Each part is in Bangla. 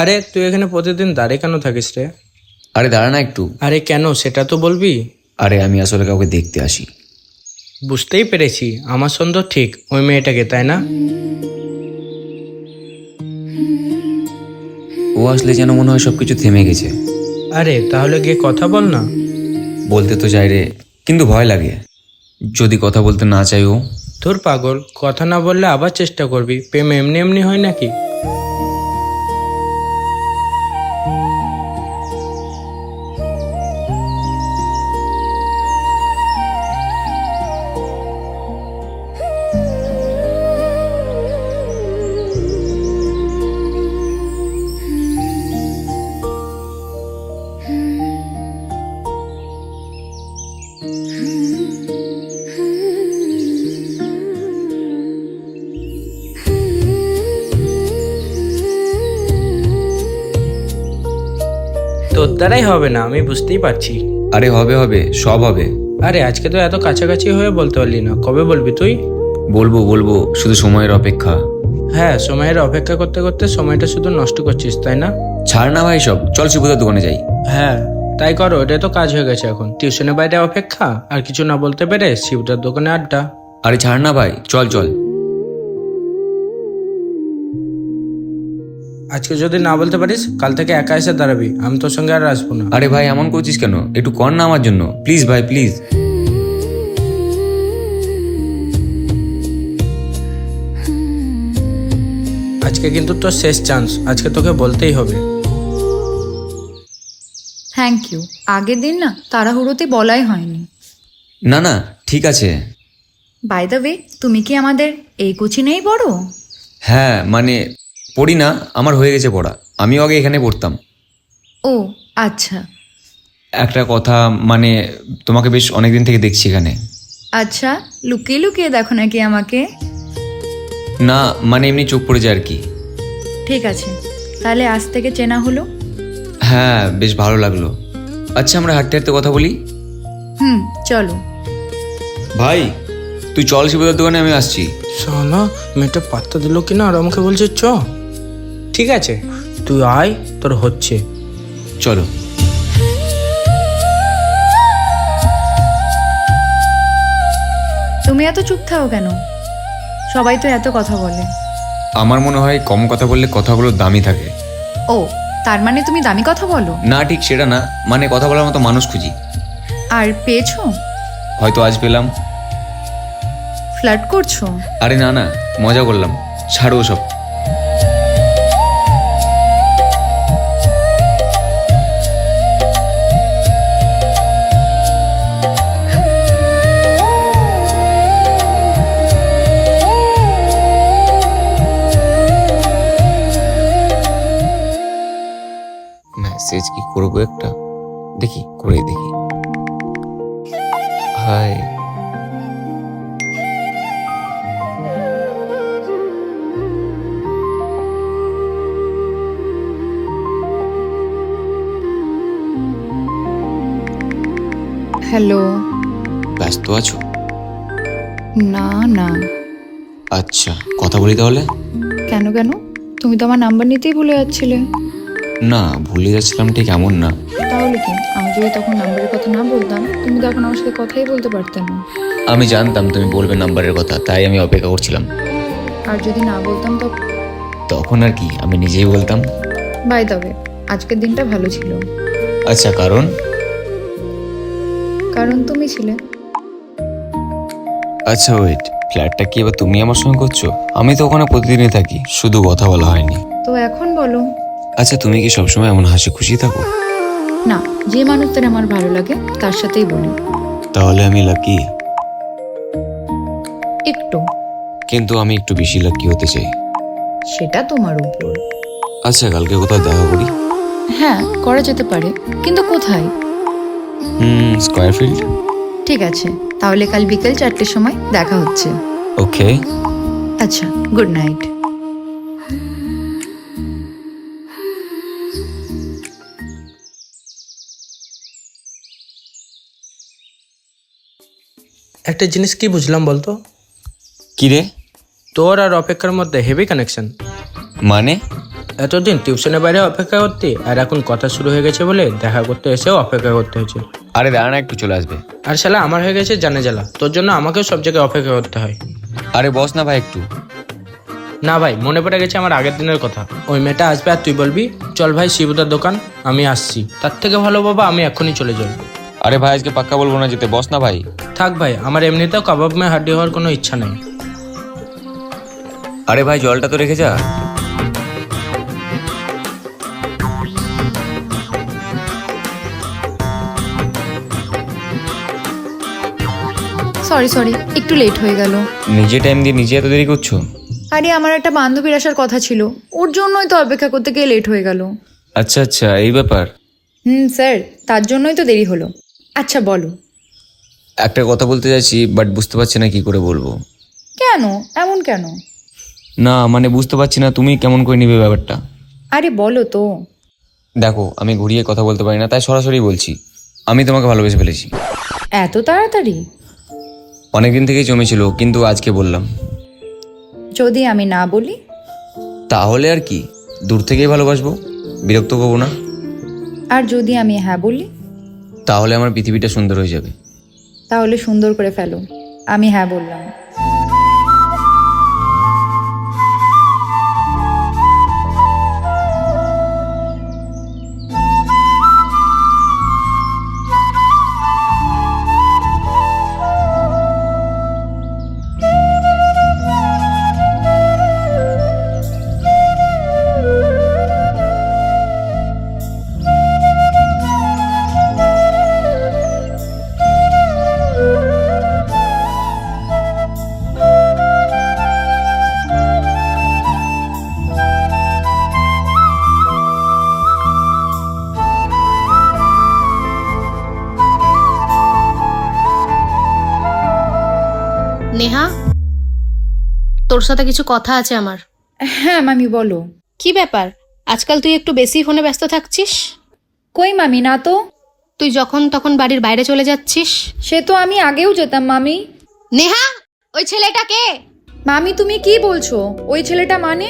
আরে তুই এখানে প্রতিদিন দাঁড়িয়ে কেন থাকিস রে? আরে দাঁড়া না একটু। আরে কেন সেটা তো বলবি। আরে আমি আসলে কাউকে দেখতে আসি। বুঝতেই পেরেছি, আমার সন্দেহ ঠিক ওই মেয়েটাকে, তাই না? ও আসলে যেন মনে হয় সবকিছু থেমে গেছে। আরে তাহলে গিয়ে কথা বল না। বলতে তো চাই রে, কিন্তু ভয় লাগে। যদি কথা বলতে না চাই ও? তোর পাগল, কথা না বললে আবার চেষ্টা করবি? প্রেম এমনি এমনি হয় নাকি? তোর দ্বারাই হবে না, আমি বুঝতেই পারছি। আরে হবে হবে, সব হবে। আরে আজকে তো এত কাছাকাছি হয়ে বলতে পারলি না, কবে বলবি তুই? বলবো বলবো, শুধু সময়ের অপেক্ষা। হ্যাঁ, সময়ের অপেক্ষা করতে করতে সময়টা শুধু নষ্ট করছিস, তাই না? ছাড় না ভাই সব, চল শিবুদার দোকানে যাই। হ্যাঁ তাই করো, এটা তো কাজ হয়ে গেছে। এখন টিউশনের বাইরে অপেক্ষা, আর কিছু না বলতে পেরে শিবদার দোকানে আড্ডা। আরে ছাড় না ভাই, চল চল। আজকে যদি না বলতে পারিস, কাল থেকে একা এসে দাঁড়াবি, আমি তোর সঙ্গে আর আসবো না। আরে ভাই এমন করছিস কেন? একটু কর না আমার জন্য, প্লিজ ভাই প্লিজ। আজকে কিন্তু তোর শেষ চান্স, আজকে তোকে বলতেই হবে। Thank you. আগের দিন না তাড়াহুড়োতে বলাই হয়নি। না না, ঠিক আছে। বাই দ্য ওয়ে, তুমি কি আমাদের এই কোচিনেই পড়ো? হ্যাঁ মানে পড়ি না, আমার হয়ে গেছে পড়া। আমিও আগে এখানে পড়তাম। ও আচ্ছা একটা কথা, মানে তোমাকে বেশ অনেকদিন থেকে দেখছি এখানে। আচ্ছা, লুকিয়ে লুকিয়ে দেখো নাকি আমাকে? না মানে এমনি চোখ পড়ে যায় আর কি। ঠিক আছে, তাহলে আজ থেকে চেনা হলো। হ্যাঁ বেশ ভালো লাগলো। আচ্ছা আমরা হাঁটতে হাঁটতে কথা বলি। চলো। ভাই তুই চল শিবদার দোকানে, আমি আসছি। শালা, মেয়েটা পাত্তা দিল কিনা আর আমাকে বলছে চ। ঠিক আছে, তুই আয়, তোর হচ্ছে। চলো। তুমি এত চুপ থাকো কেন? সবাই তো এত কথা বলে। আমার মনে হয় কম কথা বললে কথাগুলো দামি থাকে। ও, তার মানে তুমি দামি কথা বলো? না ঠিক সেটা না, মানে কথা বলার মতো মানুষ খুঁজি। আর পেয়েছো? হয়তো আজ পেলাম। ফ্লার্ট করছো? আরে না না, মজা করলাম, ছাড়ো সব। মেসেজ কি করবো একটা, দেখি করে দেখি। হাই। হ্যালো। ব্যস্ত আছো? না না। আচ্ছা কথা বলি তাহলে। কেন কেন? তুমি তো আমার নাম্বার নিতেই ভুলে যাচ্ছিলে। না ভুলে যাচ্ছিলাম ঠিক এমন না। তাহলে কি, আমি যদি তখন নাম্বারের কথা না বলতাম, তুমি তো এখন আমার সাথে কথাই বলতে পারতে না। আমি জানতাম তুমি বলবে নাম্বারের কথা, তাই আমি অপেক্ষা করছিলাম। আর যদি না বলতাম তো? তখন আর কি, আমি নিজেই বলতাম। বাই তবে আজকের দিনটা ভালো ছিল। আচ্ছা কারণ? কারণ তুমি ছিলে। আচ্ছা ওয়েট, ফ্ল্যাটটা কি এবার তুমি আমার সঙ্গে করছো? আমি তো ওখানে প্রতিদিনই থাকি, শুধু কথা বলা হয়নি। তো এখন বলো। আচ্ছা তুমি কি সবসময় এমন হাসি খুশি থাকো? না, যে মানুষটার আমার ভালো লাগে তার সাথেই বলি। তাহলে আমি লাকি? একটু। কিন্তু আমি একটু বেশি লাকি হতে চাই। সেটা তোমার উপর। আচ্ছা কালকে কোথাও দেখা করি? হ্যাঁ, করা যেতে পারে, কিন্তু কোথায়? Square field. ঠিক আছে, তাহলে কাল বিকেল 4টের সময় দেখা হচ্ছে। ওকে। আচ্ছা, গুড নাইট। একটা জিনিস কি বুঝলাম বলতো? কি রে? তোর আর অপেক্ষার মধ্যে হেভি কানেকশন। মানে? এতদিন টিউশনের বাইরে অপেক্ষা করতে, আর এখন কথা শুরু হয়ে গেছে বলে দেখা করতে এসেও অপেক্ষা করতে হয়েছে। আরে দাঁড়া না, একটু চলে আসবে। আর শালা আমার হয়ে গেছে জানে জ্বালা, তোর জন্য আমাকেও সব জায়গায় অপেক্ষা করতে হয়। আরে বস না ভাই একটু। না ভাই, মনে পড়ে গেছে আমার আগের দিনের কথা। ওই মেয়েটা আসবে আর তুই বলবি চল ভাই শিবুদার দোকান, আমি আসছি। তার থেকে ভালো বাবা আমি এখনই চলে যাই। আরে ভাই আজকে পাক্কা বলবো না যেতে, বস না ভাই। থাক ভাই, আমার এমনিতেও কাবাব মে হাড্ডি হওয়ার কোনো ইচ্ছা নেই। আরে ভাই জলটা তো রেখে যা। সরি একটু লেট হয়ে গেল। নিজে টাইম দিয়ে নিজে এত দেরি করছো? আরে আমার একটা বান্ধবীর আসার কথা ছিল, ওর জন্যই তো অপেক্ষা করতে গিয়ে লেট হয়ে গেল। আচ্ছা আচ্ছা, এই ব্যাপার। স্যার, তার জন্যই তো দেরি হলো। আচ্ছা বলো। একটা কথা বলতে চাইছি বাট বুঝতে পারছি না কি করে বলবো। কেন এমন কেন? না মানে বুঝতে পারছি না তুমি কেমন করে নিবে ব্যাপারটা। আরে বলো তো। দেখো আমি ঘুরিয়ে কথা বলতে পারি না, তাই সরাসরি বলছি। আমি তোমাকে ভালোবেসে ফেলেছি। এত তাড়াতাড়ি? অনেকদিন থেকেই জমেছিল, কিন্তু আজকে বললাম। যদি আমি না বলি? তাহলে আর কি, দূর থেকেই ভালোবাসবো, বিরক্ত করবো না। আর যদি আমি হ্যাঁ বলি? তাহলে আমার পৃথিবীটা সুন্দর হয়ে যাবে। তাহলে সুন্দর করে ফেলো, আমি হ্যাঁ বললাম। নেহা, তোর সাথে কিছু কথা আছে আমার। হ্যাঁ মামি বলো। কি ব্যাপার, আজকাল তুই একটু বেশি ফোনে ব্যস্ত থাকছিস? কই মামি, না তো। তুই যখন তখন বাড়ির বাইরে চলে যাচ্ছিস। সে তো আমি আগেও যেতাম মামি। নেহা, ওই ছেলেটা কে? মামি তুমি কি বলছো? ওই ছেলেটা মানে?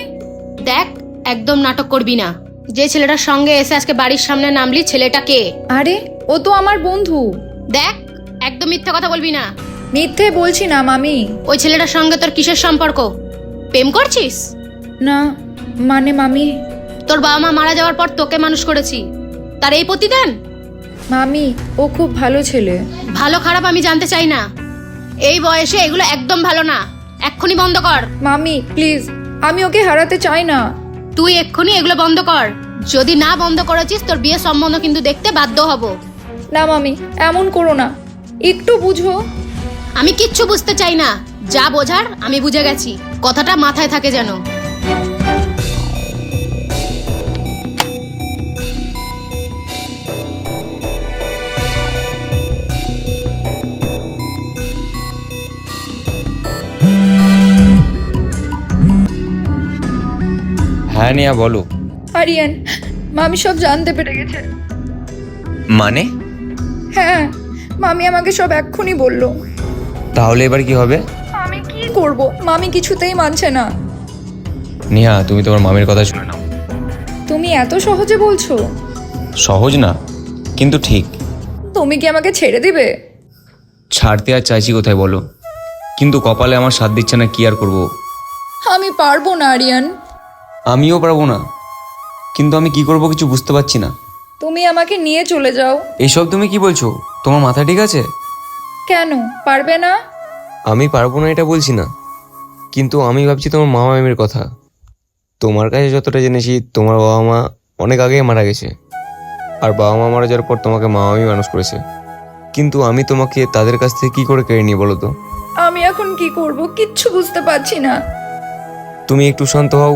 দেখ, একদম নাটক করবি না। যে ছেলেটার সঙ্গে এসে আজকে বাড়ির সামনে নামলি, ছেলেটা কে? আরে ও তো আমার বন্ধু। দেখ, একদম মিথ্যা কথা বলবি না। মিথ্যে বলছি না মামি। ওই ছেলেটার সঙ্গে তোর কিসের সম্পর্ক? প্রেম করছিস? না মানে মামি। তোর বাবা মা মারা যাওয়ার পর তোকে মানুষ করেছি, তার এই প্রতিদান? মামি ও খুব ভালো ছেলে। ভালো খারাপ আমি জানতে চাই না, এই বয়সে এগুলো একদম ভালো না। এক্ষুনি বন্ধ কর। মামি প্লিজ, আমি ওকে হারাতে চাই না। তুই এক্ষুনি এগুলো বন্ধ কর। যদি না বন্ধ করেছিস তোর বিয়ে সম্বন্ধ কিন্তু দেখতে বাধ্য হব। না মামি, এমন করো না, একটু বুঝো। আমি কিচ্ছু বুঝতে চাই না, যা বোঝার আমি বুঝে গেছি। কথাটা মাথায় থাকে যেন। হ্যাঁ নিয়া বলো। আরিয়ান, মামি সব জানতে পেরে গেছে। মানে? হ্যাঁ, মামি আমাকে সব এক্ষুনি বললো। তাহলে এবার কি হবে? আমি কি করব, মামি কিছুতেই মানছে না। নিহা তুমি তোমার মামির কথা শুনে নাও। তুমি এত সহজে বলছো? সহজ না, কিন্তু ঠিক। তুমি কি আমাকে ছেড়ে দিবে? ছাড়তে আর চাইছি কোথায় বলো, কিন্তু কপালে আমার সাথ দিচ্ছে না, কি আর করবো। আমি পারবো না আরিয়ান। আমিও পারবো না, কিন্তু আমি কি করব কিছু বুঝতে পারছি না। তুমি আমাকে নিয়ে চলে যাও। এসব তুমি কি বলছো? তোমার মাথা ঠিক আছে? কেন পারবে না? আমি পারবো না এটা বলছি না, কিন্তু আমি ভাবছি তোমার মামা মামির কথা। তোমার কাছে যতটা জেনেছি তোমার বাবা মা অনেক আগেই মারা গেছে, আর বাবা মা মারা যাওয়ার পর তোমাকে মামা মামি মানুষ করেছে। কিন্তু আমি তোমাকে তাদের কাছ থেকে কি করে কেড়ে নিই বলো তো? আমি এখন কি করব কিচ্ছু বুঝতে পারছি না। তুমি একটু শান্ত হও,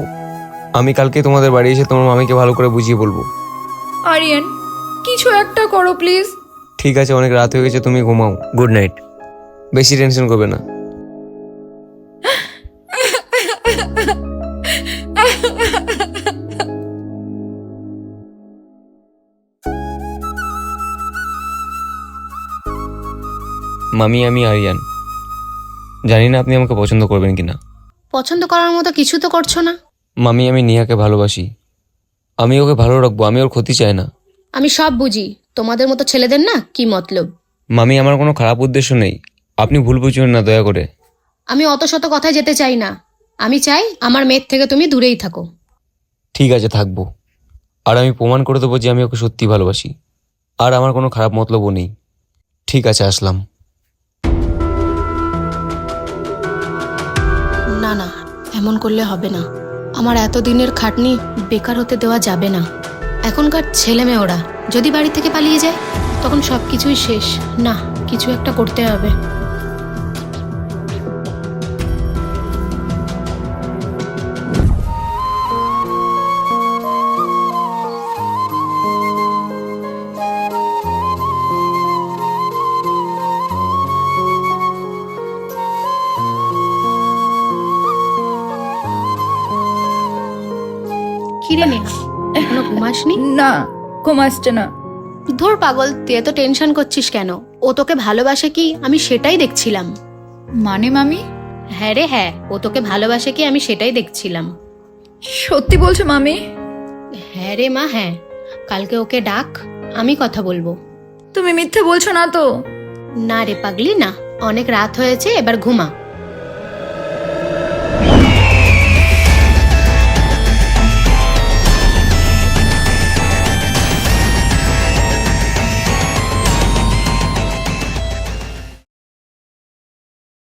আমি কালকে তোমাদের বাড়ি এসে তোমার মামিকে ভালো করে বুঝিয়ে বলবো। আরিয়ান কিছু একটা করো প্লিজ। ঠিক আছে, অনেক রাত হয়ে গেছে, তুমি ঘুমাও। Good night. বেশি টেনশন করবে না। মামি আমি আরিয়ান, জানি না আপনি আমাকে পছন্দ করবেন কিনা। পছন্দ করার মতো কিছু তো করছো না। মামি আমি নিহাকে ভালোবাসি, আমি ওকে ভালো রাখবো, আমি ওর ক্ষতি চাই না। আমি সব বুঝি, তোমাদের মতো ছেলেদের না কি মতলব। মামি, আমার কোনো খারাপ উদ্দেশ্য নেই, আপনি ভুল বুঝবেন না দয়া করে। আমি অত শত কথায় যেতে চাই না। আমি চাই আমার মেয়ের থেকে তুমি দূরেই থাকো। ঠিক আছে, থাকবো। আর আমি প্রমাণ করে দেবো যে আমি ওকে সত্যি ভালোবাসি, আর আমার কোনো খারাপ মতলবও নেই। ঠিক আছে, আসলাম। না না, এমন করলে হবে না। আমার এতদিনের খাটনি বেকার হতে দেওয়া যাবে না। এখনকার ছেলে মেয়ে ওরা যদি বাড়ি থেকে পালিয়ে যায় তখন সব কিছুই শেষ। না, কিছু একটা করতে হবে। কিরে নেহা, এখনো ঘুমাসনি? না, ঘুম আসছে না। ধুর পাগল, তুই এত টেনশন করছিস কেন? ও তোকে ভালোবাসে কি আমি সেটাই দেখছিলাম। মানে মামি? হ্যাঁ রে হ্যাঁ, ও তোকে ভালোবাসে কি আমি সেটাই দেখছিলাম। সত্যি বলছো মামি? হ্যাঁ রে মা হ্যাঁ, কালকে ওকে ডাক, আমি কথা বলবো। তুমি মিথ্যে বলছো না তো? না রে পাগলি না, অনেক রাত হয়েছে, এবার ঘুমা।